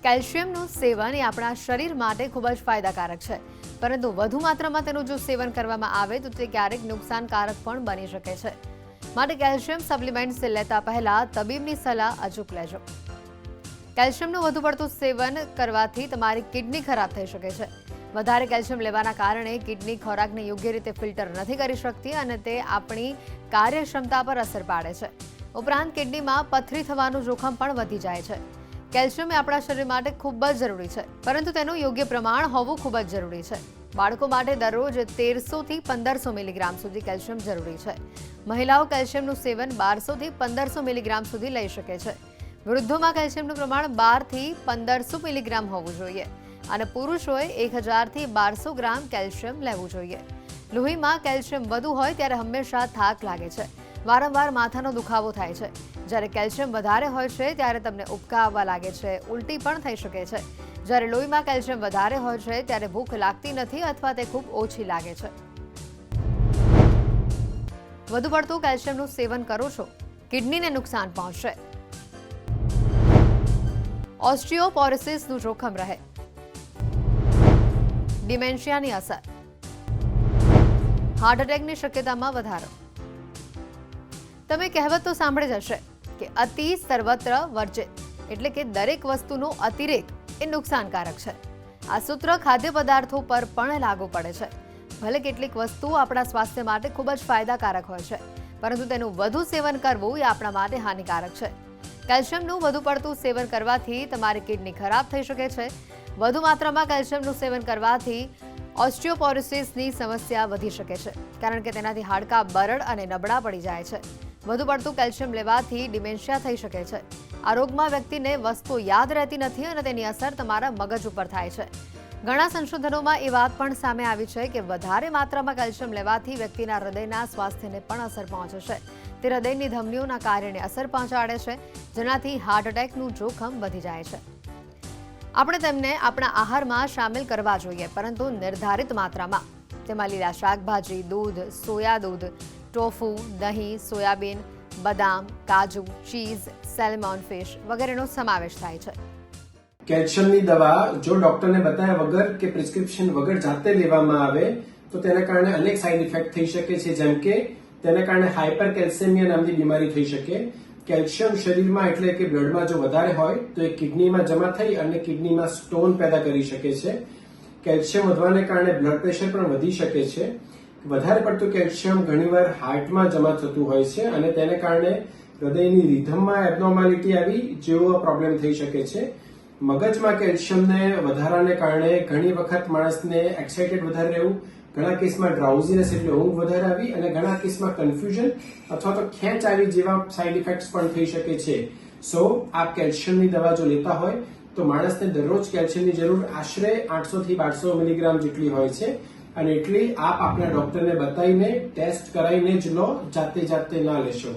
કેલ્શિયમનું સેવન એ આપણા શરીર માટે ખૂબ જ ફાયદાકારક છે, પરંતુ વધુ માત્રામાં તેનું જો સેવન કરવામાં આવે તો તે ક્યારેક નુકસાનકારક પણ બની શકે છે. માટે કેલ્શિયમ સપ્લિમેન્ટ્સ લેતા પહેલા તબીબની સલાહ અચૂક લેજો. કેલ્શિયમનું વધુ પડતું સેવન કરવાથી તમારી કિડની ખરાબ થઈ શકે છે. વધારે કેલ્શિયમ લેવાના કારણે કિડની ખોરાકને યોગ્ય રીતે ફિલ્ટર નથી કરી શકતી અને તે આપણી કાર્યક્ષમતા પર અસર પાડે છે. ઉપરાંત કિડનીમાં પથરી થવાનું જોખમ પણ વધી જાય છે. કેલ્શિયમ એ આપણા શરીર માટે ખૂબ જ જરૂરી છે, પરંતુ તેનું યોગ્ય પ્રમાણ હોવું ખૂબ જ જરૂરી છે. બાળકો માટે દરરોજ 1300 થી 1500 મિલીગ્રામ સુધી કેલ્શિયમ જરૂરી છે. મહિલાઓ કેલ્શિયમનું સેવન 1200 થી 1500 મિલીગ્રામ સુધી લઈ શકે છે. વૃદ્ધોમાં કેલ્શિયમનું પ્રમાણ 12 થી 1500 મિલીગ્રામ હોવું જોઈએ અને પુરુષોએ 1000 થી 1200 ગ્રામ કેલ્શિયમ લેવું જોઈએ. લોહીમાં કેલ્શિયમ વધુ હોય ત્યારે હંમેશા થાક લાગે છે, વારંવાર માથાનો દુખાવો થાય છે. જ્યારે કેલ્શિયમ વધારે હોય છે ત્યારે તમને ઉબકા આવવા લાગે છે, ઉલટી પણ થઈ શકે છે. જ્યારે લોહીમાં કેલ્શિયમ વધારે હોય છે ત્યારે ભૂખ લાગતી નથી અથવા તે ખૂબ ઓછી લાગે છે. વધુ પડતું કેલ્શિયમનું સેવન કરો છો, કિડનીને નુકસાન પહોંચશે. ઓસ્ટિયોપોરોસિસનું જોખમ રહે. ડિમેન્શિયાની અસર. હાર્ટ એટેકની શક્યતામાં વધારો. તમે કહેવત તો સાંભળી જ હશે કે અતિ સર્વત્ર વર્જિત, એટલે કે દરેક વસ્તુનો અતિરેક એ નુકસાનકારક છે. આ સૂત્ર ખાદ્ય પદાર્થો પર પણ લાગુ પડે છે. ભલે કેટલીક વસ્તુઓ આપણા સ્વાસ્થ્ય માટે ખૂબ જ ફાયદાકારક હોય છે, પરંતુ તેનું વધુ સેવન કરવું એ આપણા માટે હાનિકારક છે. કેલ્શિયમનું વધુ પડતું સેવન કરવાથી તમારી કિડની ખરાબ થઈ શકે છે. વધુ માત્રામાં કેલ્શિયમનું સેવન કરવાથી ઓસ્ટિયોપોરોસિસની સમસ્યા વધી શકે છે, કારણ કે તેનાથી હાડકાં બરડ અને નબળા પડી જાય છે. વધુ પડતું કેલ્શિયમ લેવાથી ડિમેન્શિયા થઈ શકે છે. આ રોગમાં વ્યક્તિને વસ્તુઓ યાદ રહેતી નથી અને તેની અસર તમારા મગજ ઉપર થાય છે. ઘણા સંશોધનોમાં એ વાત પણ સામે આવી છે કે વધારે માત્રામાં કેલ્શિયમ લેવાથી વ્યક્તિના હૃદયના સ્વાસ્થ્યને પણ અસર પહોંચે છે. તે હૃદયની ધમનીઓના કાર્યને અસર પહોંચાડે છે, જેનાથી હાર્ટ એટેકનું જોખમ વધી જાય છે. આપણે તેમને આપણા આહારમાં સામેલ કરવા જોઈએ, પરંતુ નિર્ધારિત માત્રામાં. તેમાં લીલા શાકભાજી, દૂધ, સોયા દૂધ, ટોફુ, દહીં, સોયાબીન, બદામ, કાજુ, ચીઝ, સેલ્મોન ફિશ વગેરેનો સમાવેશ થાય છે. કેલ્શિયમની દવા જો ડોક્ટરને બતાવ્યા વગર કે પ્રિસ્ક્રિપ્શન વગર જાતે લેવામાં આવે તો તેના કારણે અનેક સાઇડ ઇફેક્ટ થઈ શકે છે, જેમ કે તેના કારણે હાઇપરકેલ્સેમિયા નામની બીમારી થઈ શકે. કેલ્શિયમ શરીરમાં એટલે કે બ્લડમાં જો વધારે હોય તો એ કિડનીમાં જમા થઈ અને કિડનીમાં સ્ટોન પેદા કરી શકે છે. કેલ્શિયમ વધવાને કારણે બ્લડ પ્રેશર પણ વધી શકે છે. વધારે પડતું કેલ્શિયમ ઘણીવાર હાર્ટમાં જમા થતું હોય છે અને તેને કારણે હૃદયની રિધમમાં એબનોર્માલિટી આવી જેવો પ્રોબ્લેમ થઈ શકે છે. મગજમાં કેલ્શિયમને વધારાને કારણે ઘણી વખત માણસને એક્સાઇટેડ વધારે રહેવું, ઘણા કેસમાં ડ્રાઉઝીનેસ એટલે ઊંઘ વધારે આવી અને ઘણા કેસમાં કન્ફ્યુઝન અથવા તો ખેંચ આવી જેવા સાઇડ ઇફેક્ટ્સ પણ થઈ શકે છે. સો આપ કેલ્શિયમની દવા જો લેતા હોય તો માણસને દરરોજ કેલ્શિયમની જરૂર આશરે 800 થી 1200 મિલીગ્રામ જેટલી હોય છે અને એટલી આપ આપના ડોક્ટરને બતાવીને ટેસ્ટ કરાવીને જ લો, જાતે ના લેશો.